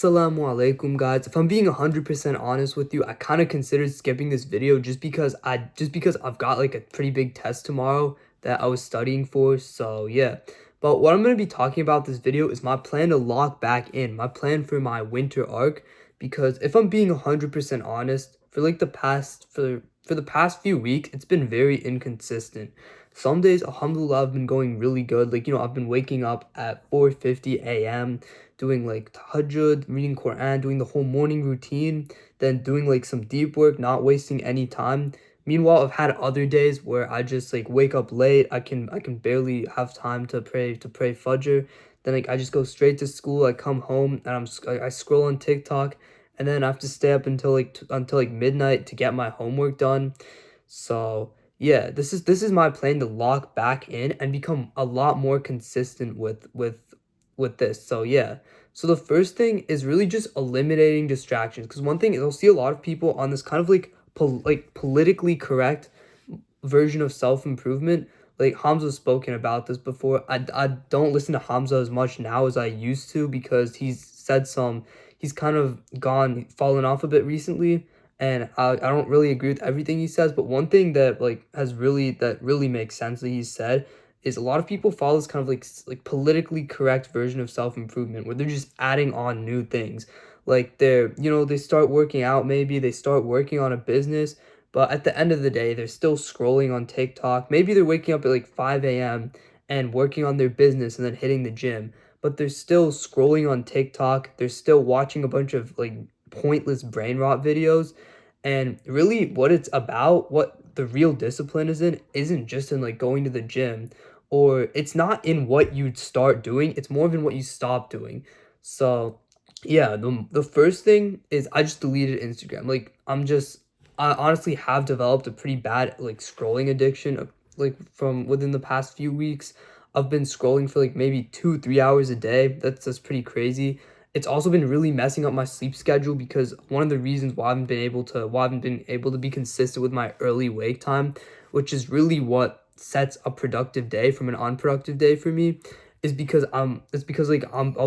Assalamu alaikum guys. If I'm being 100% honest with you, I kind of considered skipping this video just because I've got like a pretty big test tomorrow that I was studying for. So yeah. But what I'm going to be talking about this video is my plan to lock back in, my plan for my winter arc, because if I'm being 100% honest, for like the past few weeks, it's been very inconsistent. Some days, alhamdulillah, I've been going really good. Like, I've been waking up at 4:50 a.m., doing like tahajjud, reading Quran, doing the whole morning routine, then doing like some deep work, not wasting any time. Meanwhile, I've had other days where I just like wake up late. I can barely have time to pray Fajr. Then like I just go straight to school. I come home and I scroll on TikTok, and then I have to stay up until like midnight to get my homework done. So yeah, this is my plan to lock back in and become a lot more consistent with this. So yeah. So the first thing is really just eliminating distractions, because one thing is I'll see a lot of people on this kind of like politically correct version of self-improvement. Like Hamza's spoken about this before. I don't listen to Hamza as much now as I used to, because he's kind of fallen off a bit recently, and I don't really agree with everything he says. But one thing that really makes sense that he said is a lot of people follow this kind of like politically correct version of self-improvement, where they're just adding on new things. Like they start working out, maybe they start working on a business, but at the end of the day, they're still scrolling on TikTok. Maybe they're waking up at like 5 a.m. and working on their business and then hitting the gym, but they're still scrolling on TikTok. They're still watching a bunch of like pointless brain rot videos. And really, what it's about, what the real discipline isn't just in like going to the gym, or it's not in what you start doing, it's more of in what you stop doing. So, yeah, the first thing is I just deleted Instagram. I honestly have developed a pretty bad like scrolling addiction, like from within the past few weeks. I've been scrolling for like maybe 2-3 hours a day. That's pretty crazy. It's also been really messing up my sleep schedule, because one of the reasons why I haven't been able to be consistent with my early wake time, which is really what sets a productive day from an unproductive day for me, is because I'll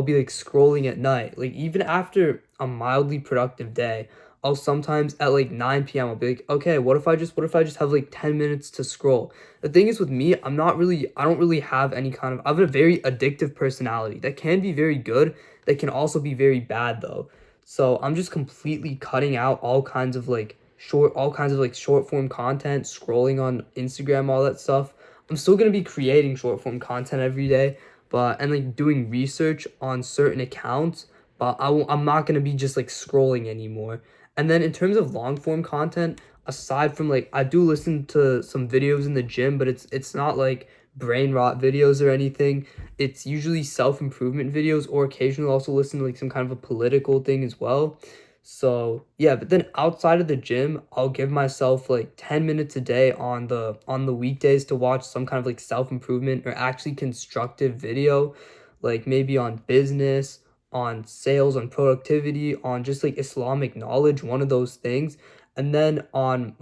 be like scrolling at night. Like even after a mildly productive day, I'll sometimes at like 9 p.m. I'll be like, okay, what if I just have like 10 minutes to scroll? The thing is with me, I don't really have I have a very addictive personality that can be very good, that can also be very bad though. So I'm just completely cutting out all kinds of like short form content, scrolling on Instagram, all that stuff. I'm still gonna be creating short form content every day, and like doing research on certain accounts, but I'm not gonna be just like scrolling anymore. And then in terms of long form content, aside from like I do listen to some videos in the gym, but it's not like brain rot videos or anything. It's usually self-improvement videos, or occasionally also listen to like some kind of a political thing as well. So yeah, but then outside of the gym, I'll give myself like 10 minutes a day on the weekdays to watch some kind of like self-improvement or actually constructive video, like maybe on business, on sales, on productivity, on just like Islamic knowledge, one of those things. And then on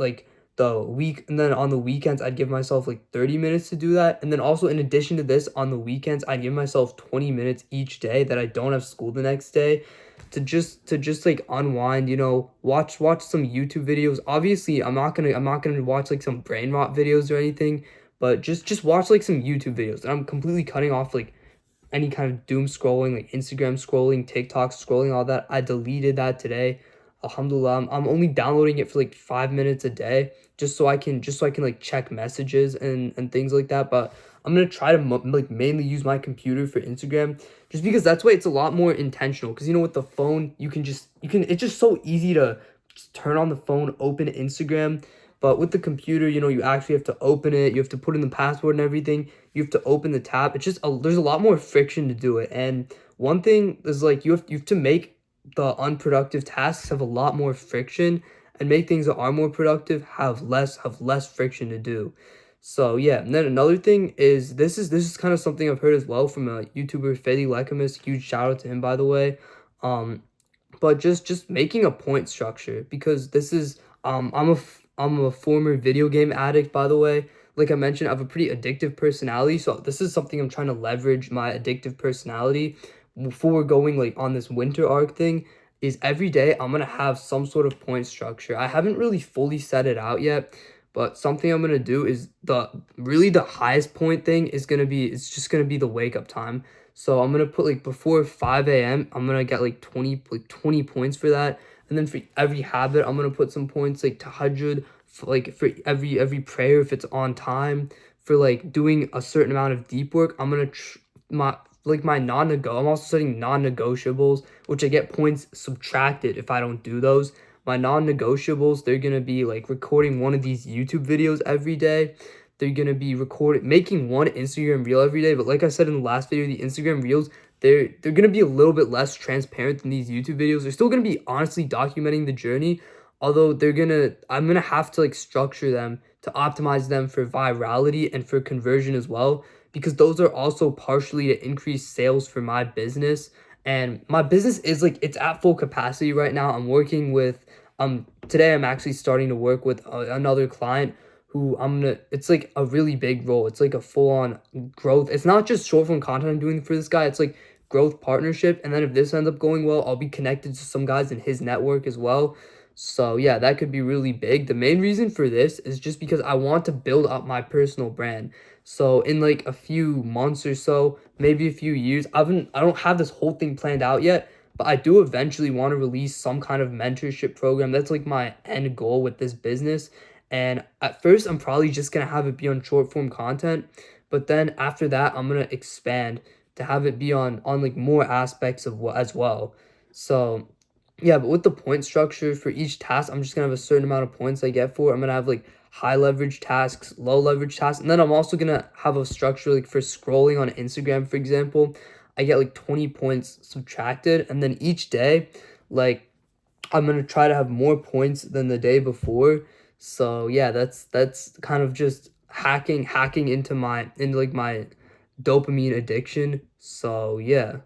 the weekends, I'd give myself like 30 minutes to do that. And then also in addition to this, on the weekends, I'd give myself 20 minutes each day that I don't have school the next day, to just like unwind, watch some YouTube videos. Obviously, I'm not gonna watch like some brain rot videos or anything, but just watch like some YouTube videos. And I'm completely cutting off like any kind of doom scrolling, like Instagram scrolling, TikTok scrolling, all that. I deleted that today. Alhamdulillah, I'm only downloading it for like 5 minutes a day, just so I can like check messages and things like that. But I'm gonna try to like mainly use my computer for Instagram, just because that's why it's a lot more intentional. Because with the phone, it's just so easy to just turn on the phone, open Instagram. But with the computer, you actually have to open it. You have to put in the password and everything. You have to open the tab. There's a lot more friction to do it. And one thing is like you have to make the unproductive tasks have a lot more friction, and make things that are more productive have less friction to do. So yeah, and then another thing is this is kind of something I've heard as well from a YouTuber, Fedi Lekamis. Huge shout out to him, by the way. Um, but just making a point structure, because I'm a former video game addict, by the way. Like I mentioned, I have a pretty addictive personality, so this is something I'm trying to leverage my addictive personality, before going like on this winter arc thing is every day I'm gonna have some sort of point structure. I haven't really fully set it out yet, but something I'm gonna do is the highest point thing is gonna be, it's just gonna be the wake up time. So I'm gonna put like before 5 a.m. I'm gonna get like 20 points for that. And then for every habit, I'm gonna put some points like tahajjud, for like for every prayer if it's on time. For like doing a certain amount of deep work, I'm gonna my non-nego. I'm also setting non-negotiables, which I get points subtracted if I don't do those. My non-negotiables, they're gonna be like recording one of these YouTube videos every day. They're gonna be making one Instagram reel every day. But like I said in the last video, the Instagram reels, they're gonna be a little bit less transparent than these YouTube videos. They're still gonna be honestly documenting the journey, although I'm gonna have to like structure them to optimize them for virality and for conversion as well, because those are also partially to increase sales for my business. And my business is like, it's at full capacity right now. I'm working with today I'm actually starting to work with another client who it's like a really big role. It's like a full-on growth. It's not just short form content I'm doing for this guy. It's like growth partnership. And then if this ends up going well, I'll be connected to some guys in his network as well. So yeah, that could be really big. The main reason for this is just because I want to build up my personal brand. So in like a few months or so, maybe a few years, I don't have this whole thing planned out yet, but I do eventually want to release some kind of mentorship program. That's like my end goal with this business. And at first, I'm probably just gonna have it be on short form content, but then after that, I'm gonna expand to have it be on like more aspects of what as well. So yeah, but with the point structure for each task, I'm just gonna have a certain amount of points I get for it. I'm gonna have like high leverage tasks, low leverage tasks, and then I'm also gonna have a structure like for scrolling on Instagram, for example. I get like 20 points subtracted, and then each day, like I'm gonna try to have more points than the day before. So yeah, that's kind of just hacking into like my dopamine addiction. So yeah.